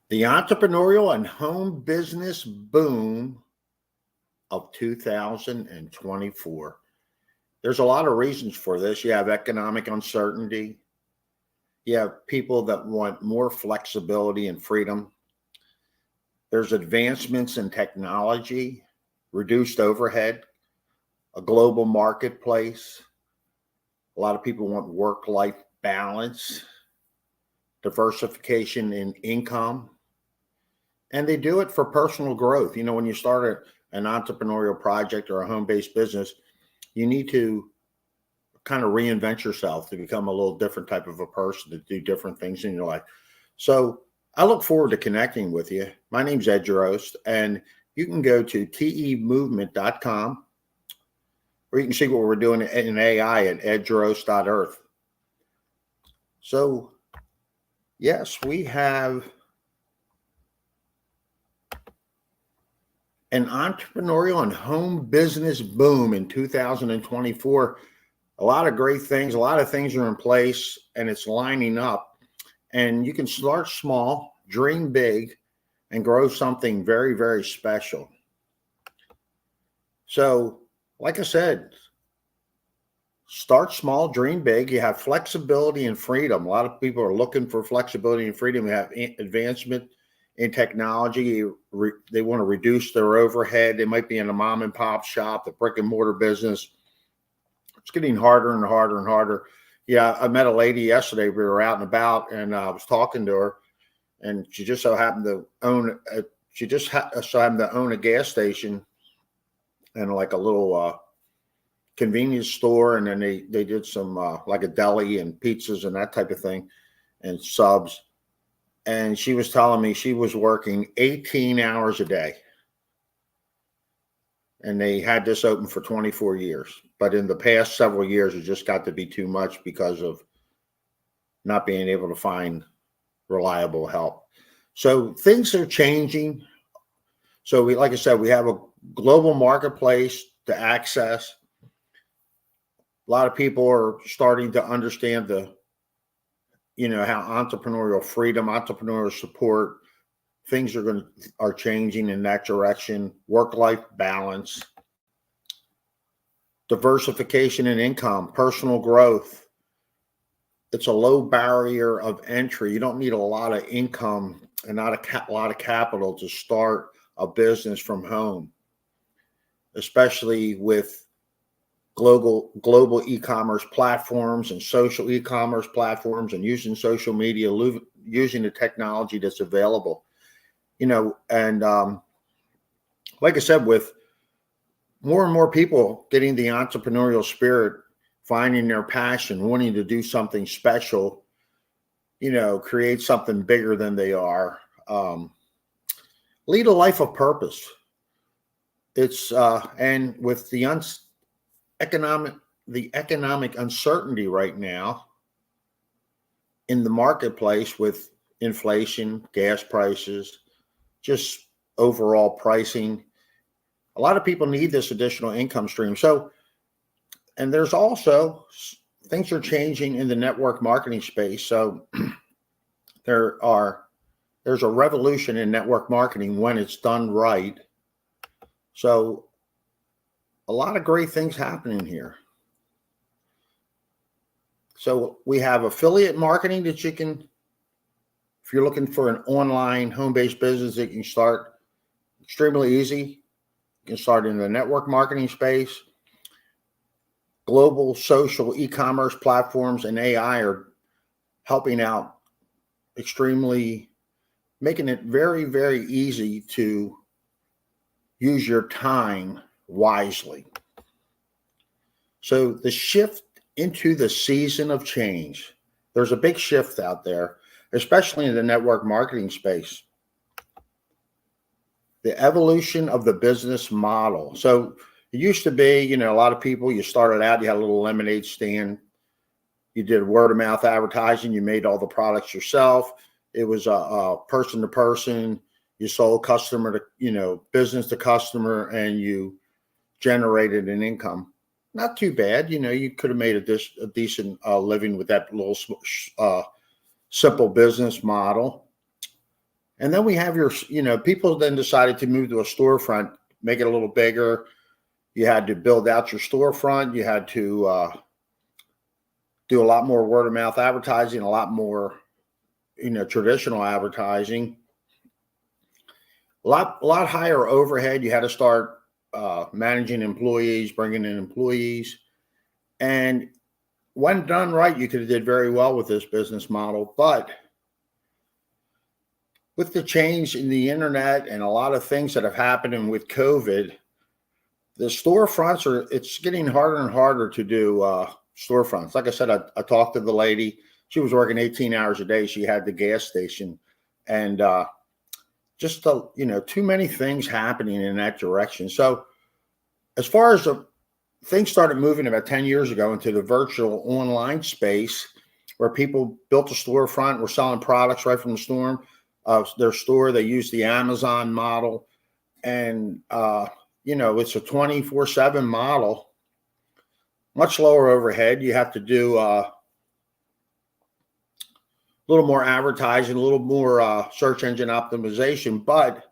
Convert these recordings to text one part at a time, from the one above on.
The entrepreneurial and home business boom of 2024. There's a lot of reasons for this. You have economic uncertainty. You have people that want more flexibility and freedom. There's advancements in technology, reduced overhead, a global marketplace. A lot of people want work-life balance, diversification in income, and they do it for personal growth. You know, when you start an entrepreneurial project or a home-based business, you need to kind of reinvent yourself to become a little different type of a person, to do different things in your life. So I look forward to connecting with you. My name's Ed Jarost, and you can go to temovement.com, or you can see what we're doing in AI at edjarost.earth. So, yes, we have an entrepreneurial and home business boom in 2024. A lot of great things, a lot of things are in place, and it's lining up. And you can start small, dream big, and grow something very, very special. So, like I said, start small, dream big. You have flexibility and freedom. A lot of people are looking for flexibility and freedom. We have advancement in technology. They want to reduce their overhead. They might be in a mom and pop shop, the brick and mortar business. It's getting harder and harder and harder. Yeah, I met a lady yesterday. We were out and about, and I was talking to her, and she just so happened to own. So happened to own a gas station and like a little convenience store, and then they did some like a deli and pizzas and that type of thing, and subs. And she was telling me she was working 18 hours a day. And they had this open for 24 years. But in the past several years, it just got to be too much because of not being able to find reliable help. So things are changing. So like I said, we have a global marketplace to access. A lot of people are starting to understand how entrepreneurial freedom, entrepreneurial support, things are changing in that direction. Work-life balance, diversification in income, personal growth. It's a low barrier of entry. You don't need a lot of income and not a lot of capital to start a business from home, especially with global e-commerce platforms and social e-commerce platforms, and using social media, using the technology that's available. And like I said, with more and more people getting the entrepreneurial spirit, finding their passion, wanting to do something special, create something bigger than they are, lead a life of purpose. It's and with the economic uncertainty right now in the marketplace, with inflation, gas prices, just overall pricing, a lot of people need this additional income stream. So, and there's also things are changing in the network marketing space. So there's a revolution in network marketing when it's done right. So a lot of great things happening here. So we have affiliate marketing that you can, if you're looking for an online home-based business that you can start extremely easy. You can start in the network marketing space. Global social e-commerce platforms and AI are helping out extremely, making it very, very easy to use your time wisely. So the shift into the season of change, there's a big shift out there, especially in the network marketing space. The evolution of the business model. So it used to be, a lot of people, you started out, you had a little lemonade stand, you did word of mouth advertising, you made all the products yourself. It was a person to person. You sold customer to, business to customer, and you generated an income. Not too bad. You could have made a decent living with that little simple business model. And then we have people then decided to move to a storefront, make it a little bigger. You had to build out your storefront. You had to do a lot more word of mouth advertising, a lot more, traditional advertising, a lot higher overhead. You had to start managing employees, bringing in employees. And when done right, you could have did very well with this business model. But with the change in the internet and a lot of things that have happened, and with COVID, the storefronts it's getting harder and harder to do storefronts. Like I said, I talked to the lady. She was working 18 hours a day. She had the gas station, and just too many things happening in that direction. So as far as things started moving about 10 years ago into the virtual online space, where people built a storefront, were selling products right from their store. They used the Amazon model, and it's a 24/7 model, much lower overhead. You have to do a little more advertising, a little more search engine optimization, but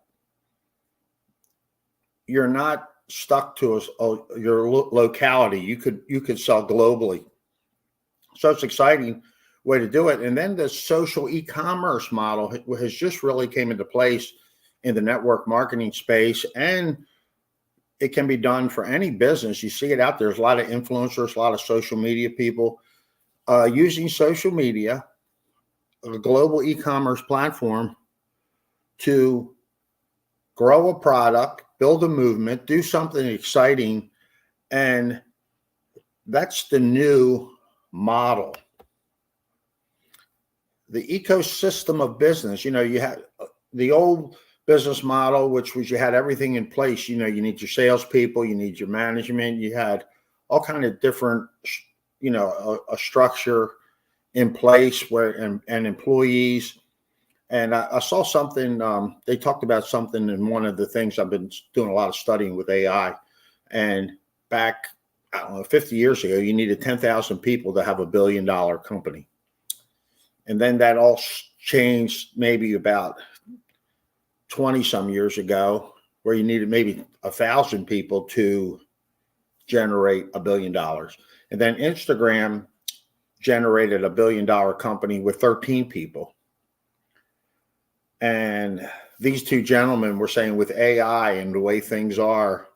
you're not stuck to your locality. You could sell globally. So it's an exciting way to do it. And then the social e-commerce model has just really came into place in the network marketing space, and it can be done for any business. You see it out there. There's a lot of influencers, a lot of social media people using social media, a global e-commerce platform, to grow a product, build a movement, do something exciting. And that's the new model. The ecosystem of business, you had the old business model, which was you had everything in place. You need your salespeople, you need your management, you had all kind of different, a structure in place and employees. And I saw something, they talked about something in one of the things. I've been doing a lot of studying with AI, and back, I don't know, 50 years ago, you needed 10,000 people to have $1 billion company. And then that all changed maybe about 20 some years ago, where you needed maybe 1,000 people to generate $1 billion. And then Instagram generated $1 billion company with 13 people. And these two gentlemen were saying, with AI and the way things are,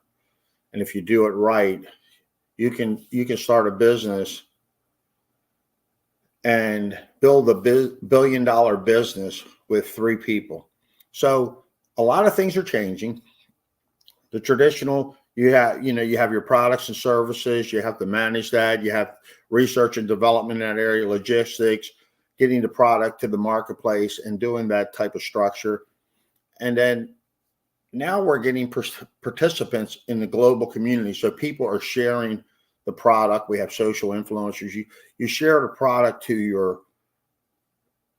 and if you do it right, you can start a business and build a $1 billion business with 3 people. So a lot of things are changing. The traditional, you have your products and services. You have to manage that. You have research and development in that area, logistics, getting the product to the marketplace, and doing that type of structure. And then now we're getting participants in the global community. So people are sharing the product. We have social influencers. You share the product to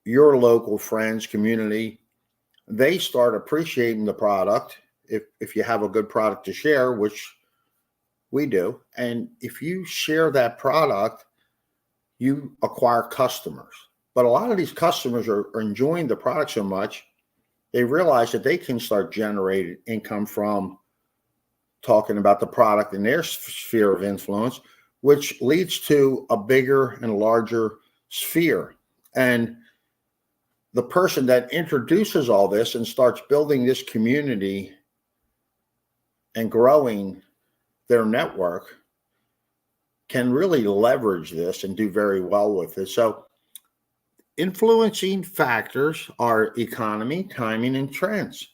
your local friends, community. They start appreciating the product if you have a good product to share, which we do. And if you share that product, you acquire customers. But a lot of these customers are enjoying the product so much, they realize that they can start generating income from talking about the product in their sphere of influence, which leads to a bigger and larger sphere. And the person that introduces all this and starts building this community and growing their network can really leverage this and do very well with it. So influencing factors are economy, timing, and trends.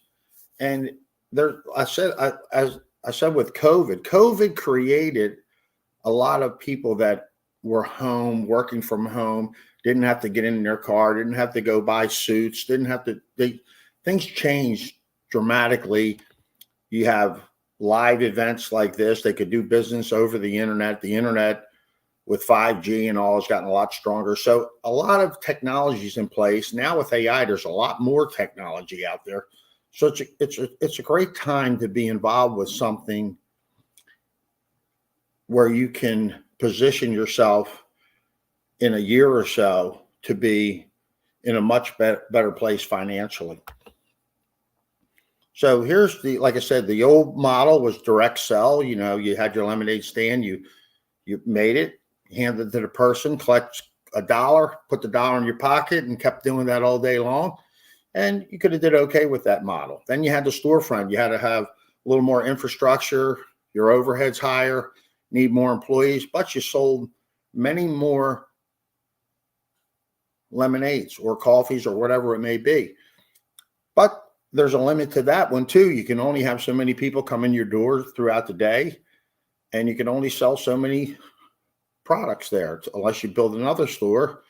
And as I said with COVID created a lot of people that were home, working from home, didn't have to get in their car, didn't have to go buy suits, things changed dramatically. You have live events like this. They could do business over the internet. The internet with 5G and all has gotten a lot stronger. So a lot of technology is in place. Now with AI, there's a lot more technology out there. So it's a great time to be involved with something where you can position yourself in a year or so to be in a much better place financially. So here's like I said, the old model was direct sell. You had your lemonade stand, you made it, handed it to the person, collect a dollar, put the dollar in your pocket, and kept doing that all day long. And you could have did okay with that model. Then you had the storefront. You had to have a little more infrastructure. Your overhead's higher, need more employees, but you sold many more lemonades or coffees or whatever it may be. But there's a limit to that one too. You can only have so many people come in your door throughout the day, and you can only sell so many products there unless you build another store,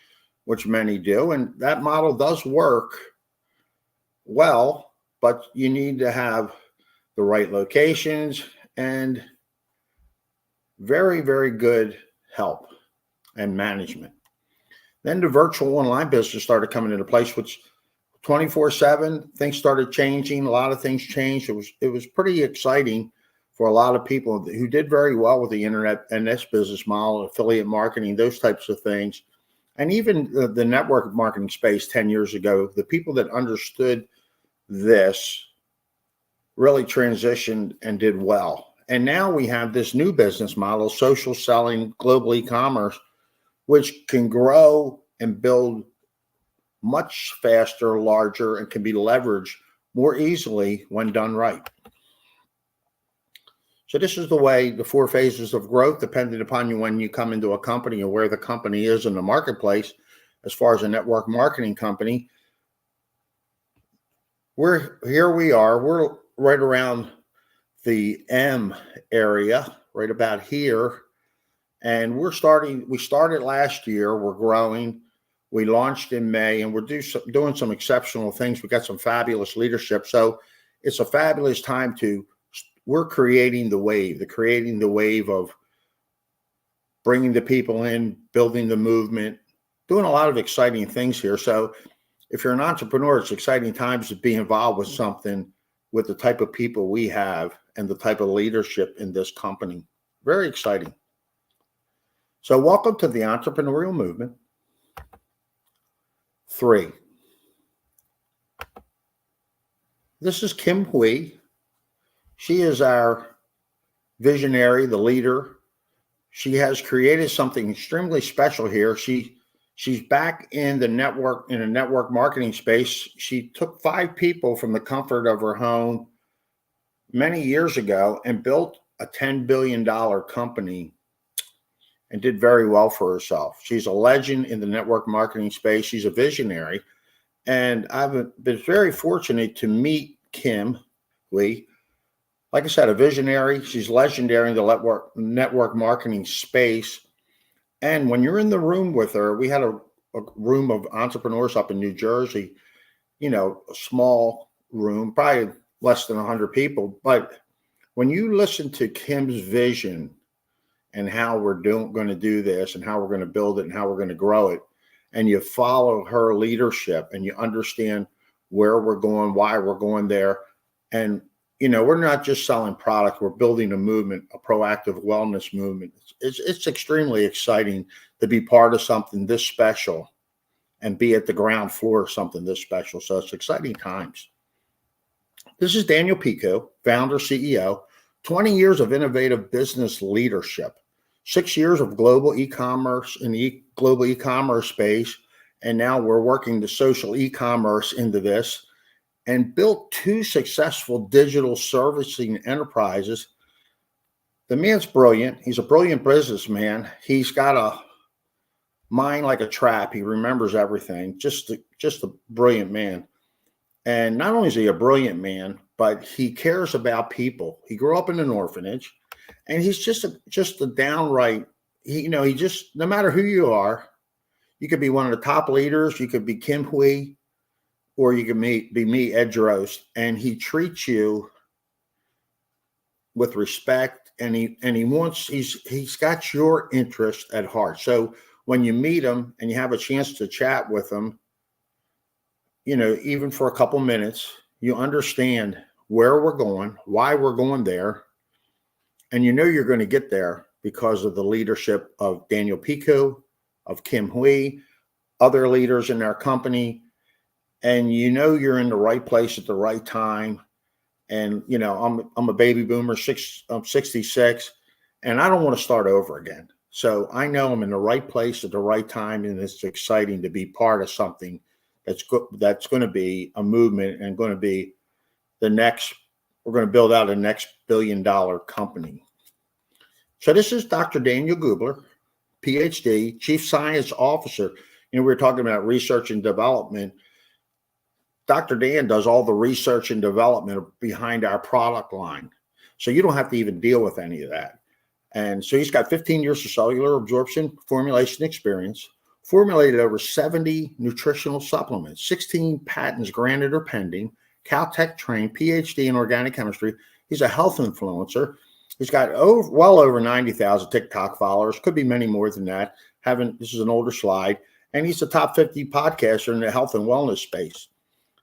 which many do. And that model does work well, but you need to have the right locations and very, very good help and management. Then the virtual online business started coming into place, which 24/7 things started changing. A lot of things changed. It was pretty exciting for a lot of people who did very well with the internet and this business model, affiliate marketing, those types of things. And even the network marketing space 10 years ago, the people that understood this really transitioned and did well. And now we have this new business model, social selling, global e-commerce, which can grow and build much faster, larger, and can be leveraged more easily when done right. So this is the way the 4 phases of growth, depending upon you when you come into a company or where the company is in the marketplace. As far as a network marketing company, we're right around the M area, right about here. And we started last year, we're growing. We launched in May, and we're doing some exceptional things. We got some fabulous leadership. So it's a fabulous time we're creating the wave of bringing the people in, building the movement, doing a lot of exciting things here. So if you're an entrepreneur, it's exciting times to be involved with something with the type of people we have and the type of leadership in this company. Very exciting. So welcome to the entrepreneurial movement. 3. This is Kim Hui. She is our visionary, the leader. She has created something extremely special here. She's back in the network marketing space. She took 5 people from the comfort of her home many years ago and built a $10 billion company and did very well for herself. She's a legend in the network marketing space. She's a visionary. And I've been very fortunate to meet Kim Hui. Like I said, a visionary. She's legendary in the network marketing space. And when you're in the room with her, we had a room of entrepreneurs up in New Jersey, a small room, probably less than 100 people. But when you listen to Kim's vision and how we're going to do this and how we're going to build it and how we're going to grow it, and you follow her leadership and you understand where we're going, why we're going there, and we're not just selling product, we're building a movement, a proactive wellness movement. It's extremely exciting to be part of something this special and be at the ground floor of something this special. So it's exciting times. This is Daniel Pico, founder, CEO, 20 years of innovative business leadership, 6 years of global e-commerce in the global e-commerce space. And now we're working the social e-commerce into this, and built 2 successful digital servicing enterprises. The man's brilliant. He's a brilliant businessman. He's got a mind like a trap. He remembers everything. Just a brilliant man. And not only is he a brilliant man, but he cares about people. He grew up in an orphanage, and he's just a downright, he just, no matter who you are, you could be one of the top leaders, you could be Kim Hui, or you can be me, Ed Drost, and he treats you with respect, and he's got your interest at heart. So when you meet him and you have a chance to chat with him, even for a couple minutes, you understand where we're going, why we're going there, and you're going to get there because of the leadership of Daniel Pico, of Kim Hui, other leaders in our company. And you're in the right place at the right time. And, I'm a baby boomer, I'm 66, and I don't want to start over again. So I know I'm in the right place at the right time, and it's exciting to be part of something that's going to be a movement and going to be we're going to build out a next $1 billion company. So this is Dr. Daniel Gubler, PhD, Chief Science Officer. We were talking about research and development. Dr. Dan does all the research and development behind our product line. So you don't have to even deal with any of that. And so he's got 15 years of cellular absorption formulation experience, formulated over 70 nutritional supplements, 16 patents granted or pending, Caltech trained, PhD in organic chemistry. He's a health influencer. He's got well over 90,000 TikTok followers, could be many more than that. This is an older slide. And he's a top 50 podcaster in the health and wellness space.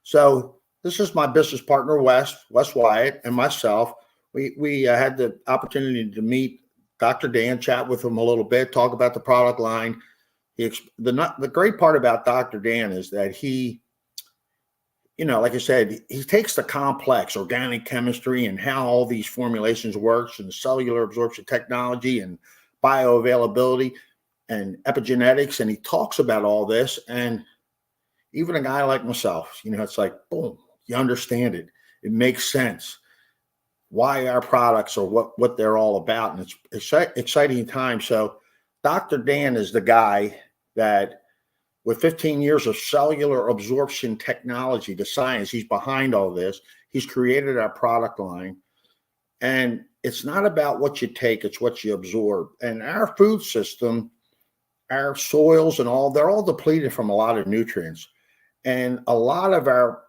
So this is my business partner, Wes Wyatt, and myself. We had the opportunity to meet Dr. Dan, chat with him a little bit, talk about the product line. The great part about Dr. Dan is that he, like I said, he takes the complex organic chemistry and how all these formulations works and cellular absorption technology and bioavailability and epigenetics, and he talks about all this. And even a guy like myself, it's like, boom, you understand it. It makes sense why our products are what they're all about. And it's exciting time. So Dr. Dan is the guy that, with 15 years of cellular absorption technology, the science, he's behind all this. He's created our product line. And it's not about what you take, it's what you absorb. And our food system, our soils and they're all depleted from a lot of nutrients. And a lot of our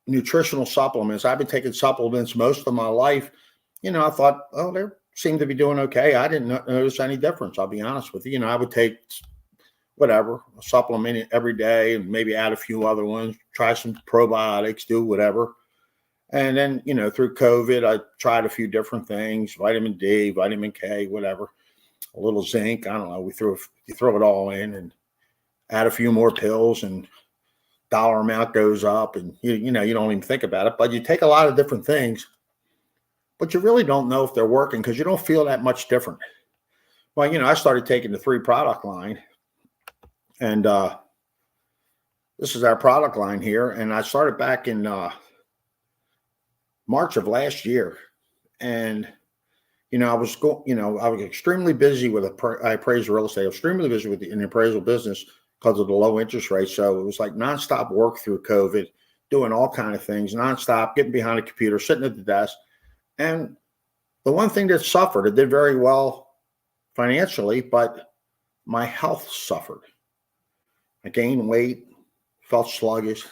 nutritional supplements, I've been taking supplements most of my life. I thought, they seem to be doing okay. I didn't notice any difference. I'll be honest with you. I would take whatever, a supplement every day and maybe add a few other ones, try some probiotics, do whatever. And then, through COVID, I tried a few different things, vitamin D, vitamin K, whatever, a little zinc. I don't know. You throw it all in and add a few more pills, and dollar amount goes up, and you don't even think about it. But you take a lot of different things, but you really don't know if they're working because you don't feel that much different. Well, I started taking the 3 product line, and this is our product line here. And I started back in March of last year, and I was extremely busy with I appraised real estate. I was extremely busy with an appraisal business because of the low interest rate. So it was like nonstop work through COVID, doing all kind of things, nonstop, getting behind a computer, sitting at the desk. And the one thing that suffered, it did very well financially, but my health suffered. I gained weight, felt sluggish,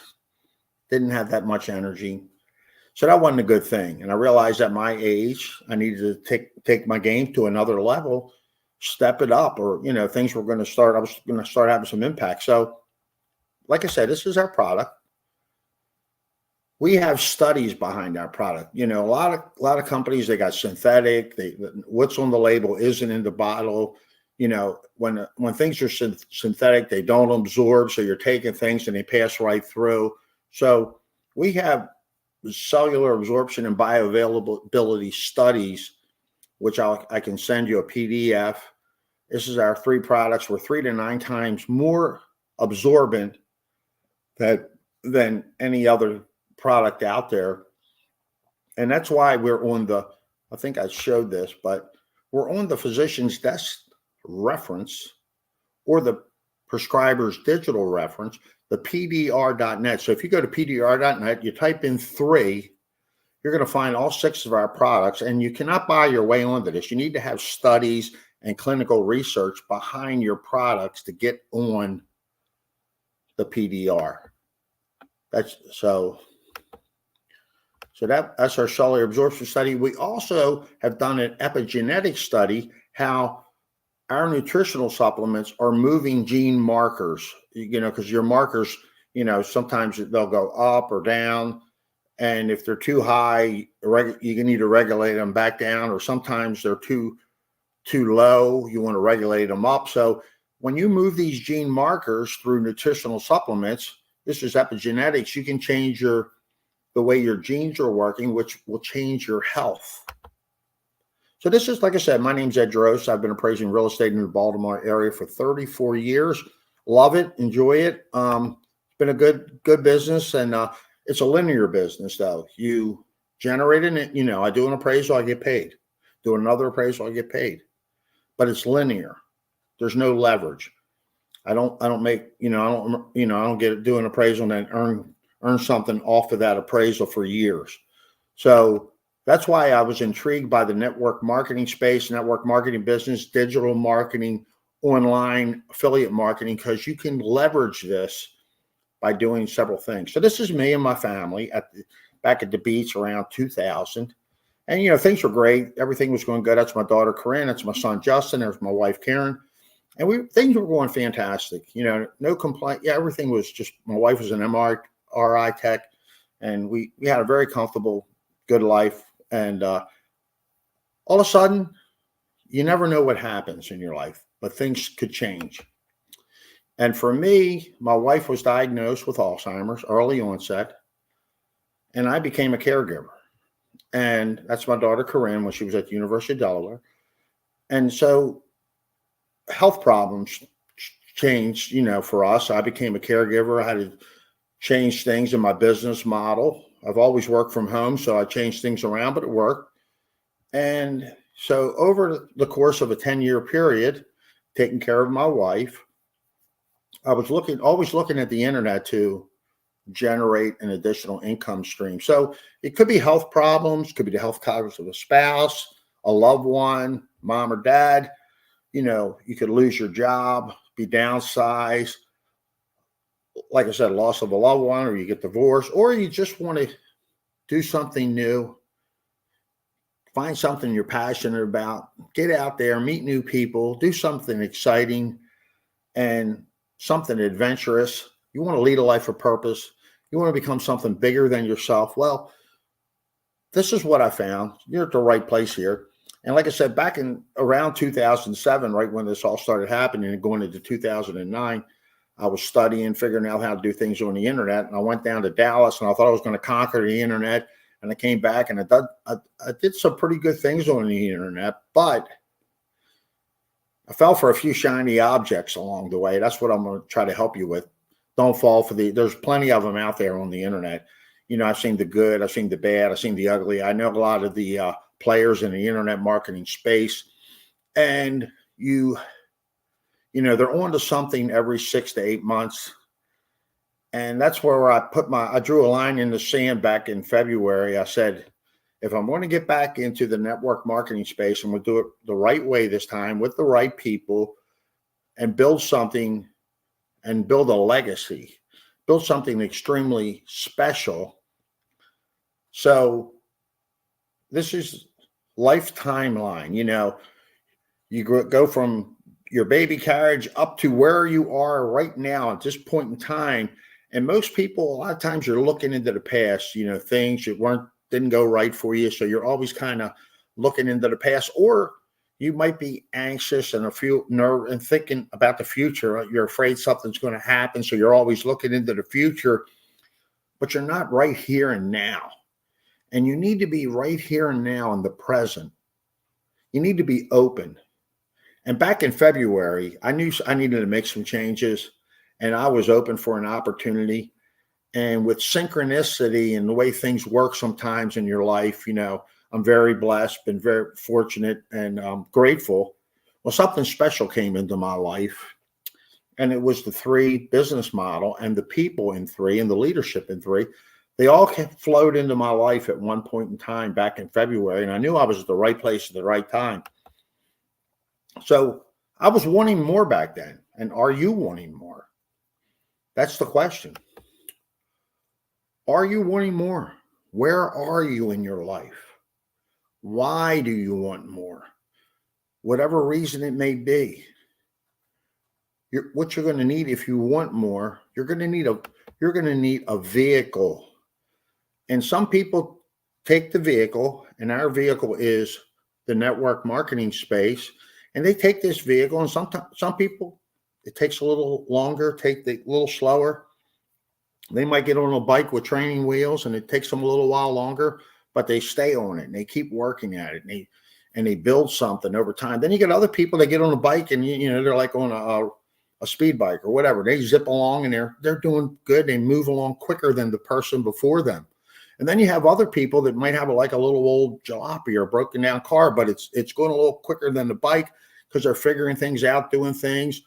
didn't have that much energy. So that wasn't a good thing. And I realized at my age, I needed to take my game to another level, step it up, or, things were going to start, I was going to start having some impact. So like I said, this is our product. We have studies behind our product. A lot of companies, they got synthetic, what's on the label isn't in the bottle. When things are synthetic, they don't absorb. So you're taking things and they pass right through. So we have cellular absorption and bioavailability studies, which I can send you a PDF. This is our 3 products. We're 3 to 9 times more absorbent than any other product out there. And that's why we're on I think I showed this, but we're on the physician's desk reference or the prescriber's digital reference, the PDR.net. So if you go to PDR.net, you type in 3, you're going to find all 6 of our products, and you cannot buy your way onto this. You need to have studies and clinical research behind your products to get on the PDR. That's our cellular absorption study. We also have done an epigenetic study, how our nutritional supplements are moving gene markers, because your markers, sometimes they'll go up or down. And if they're too high, you can either regulate them back down, or sometimes they're too low, you want to regulate them up. So when you move these gene markers through nutritional supplements, this is epigenetics, you can change your the way your genes are working, which will change your health. So this is, like I said, my name's Ed Drost. I've been appraising real estate in the Baltimore area for 34 years. Love it, enjoy it. It's been a good business, and it's a linear business though. You generate it, I do an appraisal, I get paid. Do another appraisal, I get paid. But it's linear. There's no leverage. I don't make, I don't do an appraisal and then earn something off of that appraisal for years. So that's why I was intrigued by the network marketing space, network marketing business, digital marketing, online affiliate marketing, because you can leverage this by doing several things. So this is me and my family back at the beach around 2000. And, things were great. Everything was going good. That's my daughter, Corinne. That's my son, Justin. There's my wife, Karen. And things were going fantastic. No complaint. Yeah, everything was just, my wife was an MRI tech, and we had a very comfortable, good life. And all of a sudden, you never know what happens in your life, but things could change. And for me, my wife was diagnosed with Alzheimer's, early onset, and I became a caregiver. And that's my daughter, Corinne, when she was at the University of Delaware. And so health problems changed, for us. I became a caregiver. I had to change things in my business model. I've always worked from home, so I changed things around, but it worked. And so over the course of a 10-year period, taking care of my wife, I was always looking at the internet to generate an additional income stream. So it could be health problems, could be the health problems of a spouse, a loved one, mom or dad. You could lose your job, be downsized. Like I said, loss of a loved one, or you get divorced, or you just want to do something new, find something you're passionate about, get out there, meet new people, do something exciting and something adventurous. You want to lead a life of purpose. You want to become something bigger than yourself. Well, this is what I found. You're at the right place here. And like I said, back in around 2007, right when this all started happening and going into 2009, I was studying, figuring out how to do things on the internet. And I went down to Dallas, and I thought I was going to conquer the internet. And I came back, and I did some pretty good things on the internet, but I fell for a few shiny objects along the way. That's what I'm going to try to help you with. Don't fall for there's plenty of them out there on the internet. I've seen the good, I've seen the bad, I've seen the ugly. I know a lot of the players in the internet marketing space, and they're on to something every 6 to 8 months. And that's where I drew a line in the sand back in February. I said, if I'm going to get back into the network marketing space, and we'll do it the right way this time with the right people, and build something and build a legacy, build something extremely special. So this is life timeline. You go from your baby carriage up to where you are right now at this point in time. And most people, a lot of times, you're looking into the past, things that didn't go right for you. So you're always kind of looking into the past, or you might be anxious and nervous and thinking about the future. You're afraid something's going to happen. So you're always looking into the future, but you're not right here and now. And you need to be right here and now in the present. You need to be open. And back in February, I knew I needed to make some changes, and I was open for an opportunity. And with synchronicity and the way things work sometimes in your life, I'm very blessed, been very fortunate, and grateful. Well, something special came into my life, and it was the 3 business model and the people in 3 and the leadership in 3. They all flowed into my life at one point in time back in February, and I knew I was at the right place at the right time. So I was wanting more back then. And are you wanting more? That's the question. Are you wanting more? Where are you in your life? Why do you want more? Whatever reason it may be. What you're going to need if you want more, you're going to need a vehicle. And some people take the vehicle, and our vehicle is the network marketing space. And they take this vehicle, and some people, it takes a little longer, take a little slower. They might get on a bike with training wheels and it takes them a little while longer, but they stay on it and they keep working at it and they build something over time. Then you get other people that get on a bike and they're like on a speed bike or whatever. They zip along and they're doing good. They move along quicker than the person before them. And then you have other people that might have like a little old jalopy or a broken down car, but it's going a little quicker than the bike because they're figuring things out, doing things,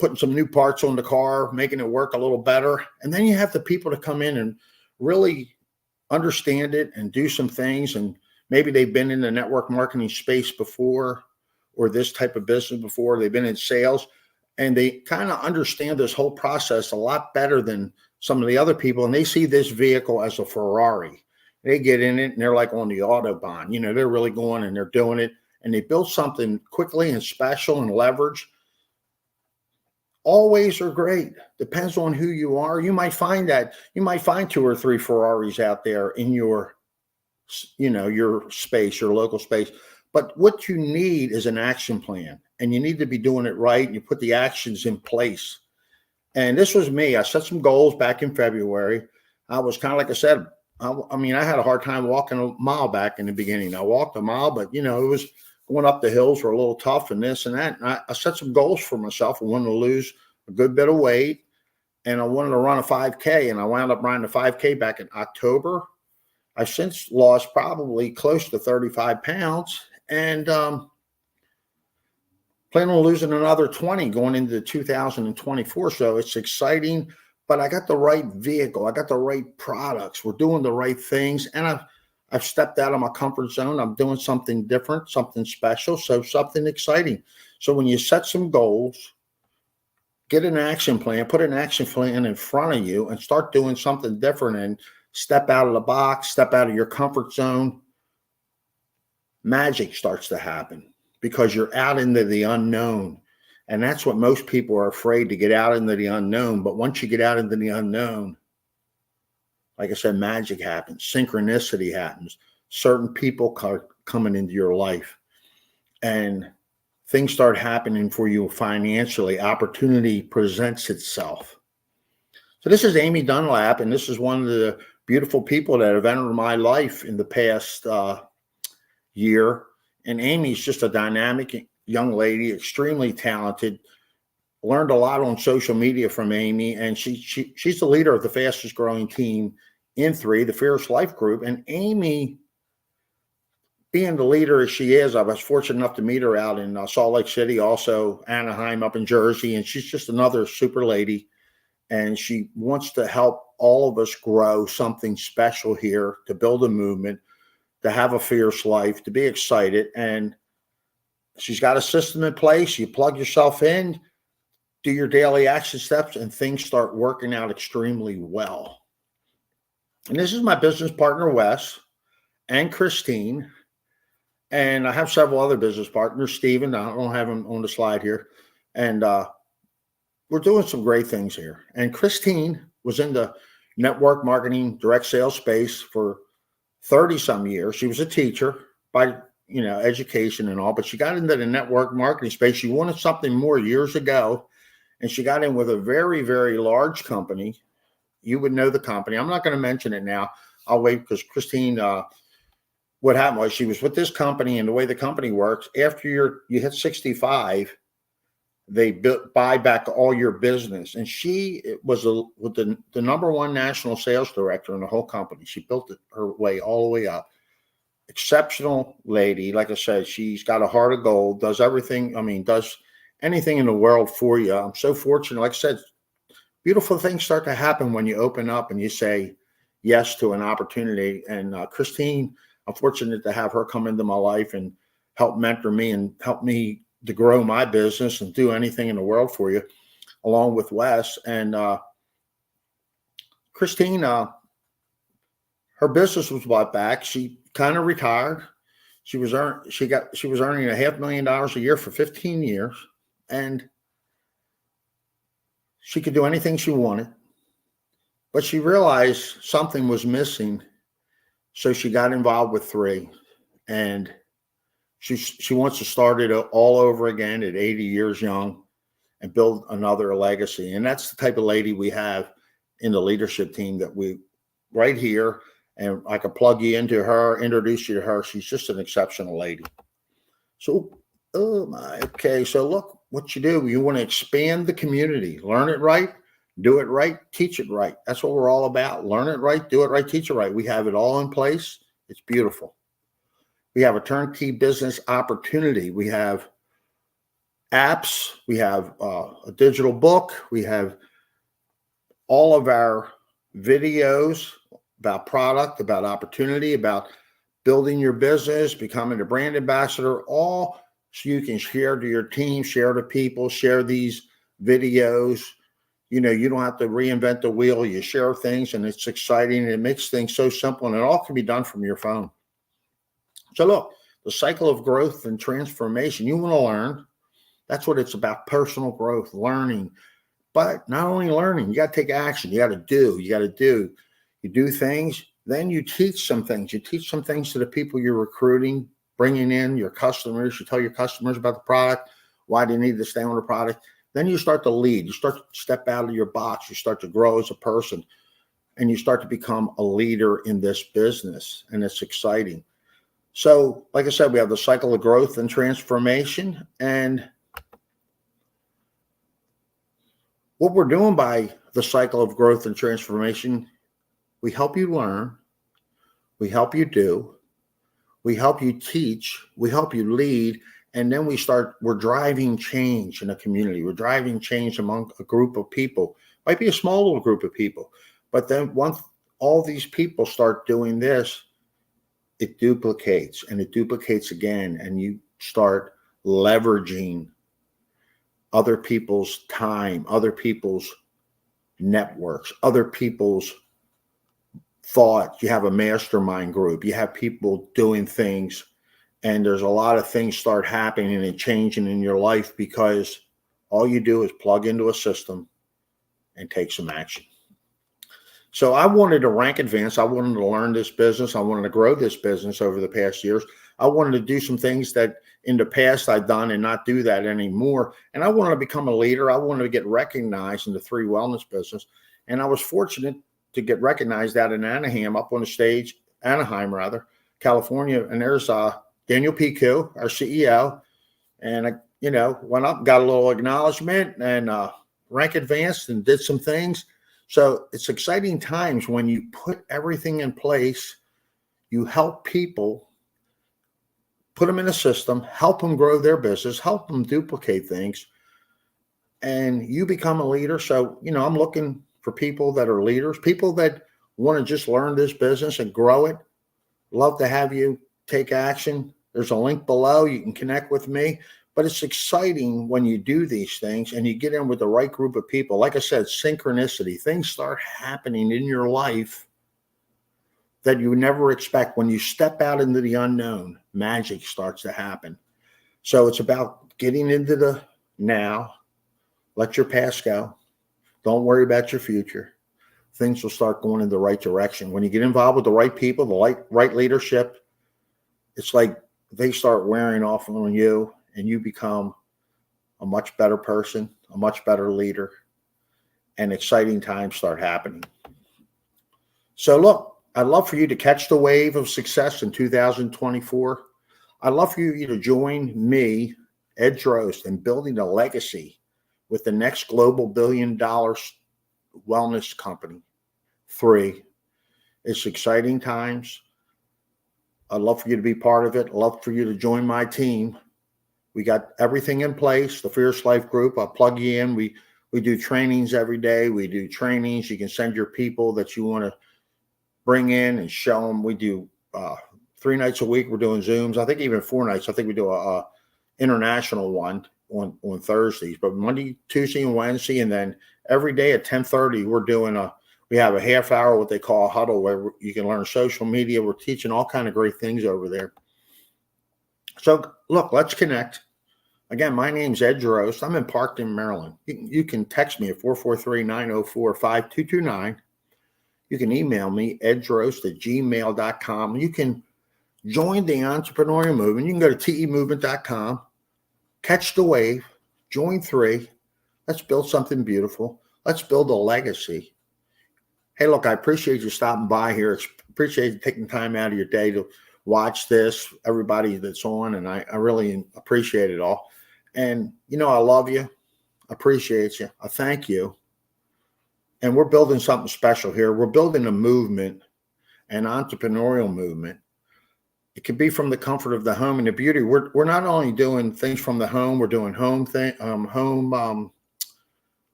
putting some new parts on the car, making it work a little better. And then you have the people to come in and really understand it and do some things. And maybe they've been in the network marketing space before or this type of business before. They've been in sales and they kind of understand this whole process a lot better than some of the other people. And they see this vehicle as a Ferrari. They get in it and they're like on the Autobahn. They're really going and they're doing it. And they build something quickly and special and leverage. All ways are great. Depends on who you are. You might find 2 or 3 Ferraris out there in your space, your local space. But what you need is an action plan, and you need to be doing it right. And you put the actions in place. And this was me. I set some goals back in February. I was kind of like I said, I had a hard time walking a mile back in the beginning. I walked a mile, but it was going up the hills were a little tough and this and that. And I set some goals for myself. I wanted to lose a good bit of weight and I wanted to run a 5K. And I wound up running a 5K back in October. I've since lost probably close to 35 pounds and plan on losing another 20 going into 2024. So it's exciting, but I got the right vehicle. I got the right products. We're doing the right things. And I've stepped out of my comfort zone. I'm doing something different, something special, so something exciting. So when you set some goals, get an action plan, put an action plan in front of you and start doing something different and step out of the box, step out of your comfort zone, magic starts to happen because you're out into the unknown. And that's what most people are afraid to get out into the unknown. But once you get out into the unknown, like I said, magic happens, synchronicity happens, certain people coming into your life and things start happening for you financially. Opportunity presents itself. So this is Amy Dunlap, and this is one of the beautiful people that have entered my life in the past year. And Amy's just a dynamic young lady, extremely talented. Learned a lot on social media from Amy, and she's the leader of the fastest growing team in 3, the Fierce Life Group. And Amy, being the leader as she is, I was fortunate enough to meet her out in Salt Lake City, also Anaheim up in Jersey, and she's just another super lady. And she wants to help all of us grow something special here, to build a movement, to have a fierce life, to be excited. And she's got a system in place. You plug yourself in, do your daily action steps, and things start working out extremely well. And this is my business partner, Wes, and Christine. And I have several other business partners, Steven. I don't have him on the slide here. And we're doing some great things here. And Christine was in the network marketing, direct sales space for 30 some years. She was a teacher by education and all, but she got into the network marketing space. She wanted something more years ago, and she got in with a very, very large company. You would know the company. I'm not going to mention it now. I'll wait because Christine, what happened was she was with this company, and the way the company works, after you hit 65, they buy back all your business. And she was the number 1 national sales director in the whole company. She built her way all the way up. Exceptional lady. Like I said, she's got a heart of gold, does everything. Does anything in the world for you. I'm so fortunate. Like I said, beautiful things start to happen when you open up and you say yes to an opportunity. And Christine, I'm fortunate to have her come into my life and help mentor me and help me to grow my business and do anything in the world for you, along with Wes. And Christine, her business was bought back. She kind of retired. She was earning $500,000 a year for 15 years, and she could do anything she wanted. But she realized something was missing, so she got involved with 3, and she wants to start it all over again at 80 years young and build another legacy. And that's the type of lady we have in the leadership team that we right here, and I could plug you into her, introduce you to her. She's just an exceptional lady. So, oh my, okay. So look, what you do, you want to expand the community, learn it right, do it right, teach it right. That's what we're all about. Learn it right, do it right, teach it right. We have it all in place. It's beautiful. We have a turnkey business opportunity. We have apps. We have a digital book. We have all of our videos about product, about opportunity, about building your business, becoming a brand ambassador, all so you can share to your team, share to people, share these videos. You know, you don't have to reinvent the wheel. You share things, and it's exciting, and it makes things so simple, and it all can be done from your phone. So look, the cycle of growth and transformation, you want to learn. That's what it's about, personal growth, learning. But not only learning, you got to take action. You got to do. You do things, then you teach some things. You teach some things to the people you're recruiting, bringing in your customers. You tell your customers about the product, why they need to stay on the product. Then you start to lead. You start to step out of your box. You start to grow as a person, and you start to become a leader in this business, and it's exciting. So, like I said, we have the cycle of growth and transformation, and what we're doing by the cycle of growth and transformation, we help you learn, we help you do, we help you teach, we help you lead, and then we're driving change in a community. We're driving change among a group of people. Might be a small little group of people, but then once all these people start doing this, it duplicates, and it duplicates again, and you start leveraging other people's time, other people's networks, other people's thought. You have a mastermind group. You have people doing things, and there's a lot of things start happening and changing in your life because all you do is plug into a system and take some action. So I wanted to rank advance. I wanted to learn this business. I wanted to grow this business over the past years. I wanted to do some things that in the past I've done and not do that anymore. And I wanted to become a leader. I wanted to get recognized in the 3 wellness business. And I was fortunate to get recognized out in Anaheim, up on the stage, Anaheim rather, California. And there's Daniel Pico, our CEO. And I, went up, got a little acknowledgement, and rank advanced and did some things. So it's exciting times when you put everything in place. You help people, put them in a system, help them grow their business, help them duplicate things, and you become a leader. So, I'm looking for people that are leaders, people that want to just learn this business and grow it. Love to have you take action. There's a link below. You can connect with me. But it's exciting when you do these things and you get in with the right group of people. Like I said, synchronicity. Things start happening in your life that you never expect. When you step out into the unknown, magic starts to happen. So it's about getting into the now. Let your past go. Don't worry about your future. Things will start going in the right direction. When you get involved with the right people, the right leadership, it's like they start wearing off on you, and you become a much better person, a much better leader, and exciting times start happening. So look, I'd love for you to catch the wave of success in 2024. I'd love for you to join me, Ed Drost, in building a legacy with the next global $1 billion wellness company. 3. It's exciting times. I'd love for you to be part of it. I'd love for you to join my team. We got everything in place, the Fierce Life Group. I'll plug you in. We do trainings every day. We do trainings. You can send your people that you want to bring in and show them. We do 3 nights a week. We're doing Zooms. I think even 4 nights. I think we do a international one on Thursdays, but Monday, Tuesday, and Wednesday. And then every day at 10:30, we have a half hour, what they call a huddle, where you can learn social media. We're teaching all kind of great things over there. So look, let's connect. Again, my name's Ed Drost. I'm in Parkton, Maryland. You can text me at 443-904-5229. You can email me, eddrost@gmail.com. You can join the entrepreneurial movement. You can go to temovement.com, catch the wave, join 3. Let's build something beautiful. Let's build a legacy. Hey, look, I appreciate you stopping by here. Appreciate you taking time out of your day to watch this, everybody that's on, and I really appreciate it all. And, I love you, appreciate you, I thank you. And we're building something special here. We're building a movement, an entrepreneurial movement. It can be from the comfort of the home and the beauty. We're not only doing things from the home, we're doing home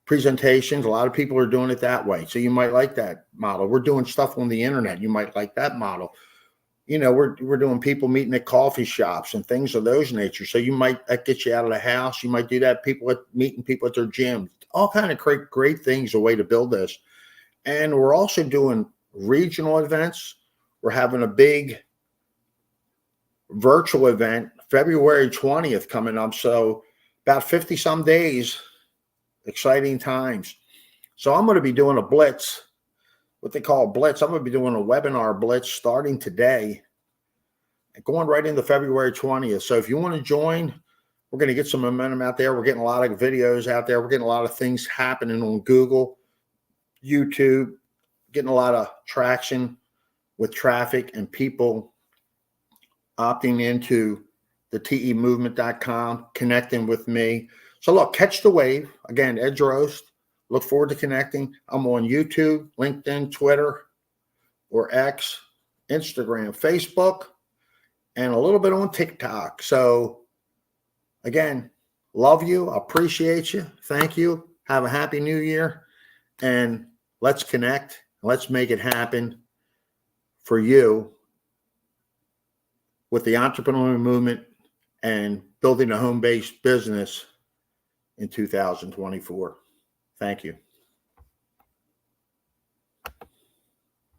presentations. A lot of people are doing it that way. So you might like that model. We're doing stuff on the internet. You might like that model. We're doing people meeting at coffee shops and things of those nature. So that gets you out of the house. You might do that. Meeting people at their gym, all kind of great things, a way to build this. And we're also doing regional events. We're having a big virtual event, February 20th coming up. So about 50 some days, exciting times. So I'm going to be doing a blitz, what they call a blitz. I'm going to be doing a webinar blitz starting today and going right into February 20th. So if you want to join, we're going to get some momentum out there. We're getting a lot of videos out there. We're getting a lot of things happening on Google, YouTube, getting a lot of traction with traffic and people opting into the temovement.com, connecting with me. So look, catch the wave. Again, Ed Drost. Look forward to connecting. I'm on YouTube, LinkedIn, Twitter, or X, Instagram, Facebook, and a little bit on TikTok. So again, love you. Appreciate you. Thank you. Have a happy new year. And let's connect. Let's make it happen for you with the entrepreneurial movement and building a home-based business in 2024. Thank you.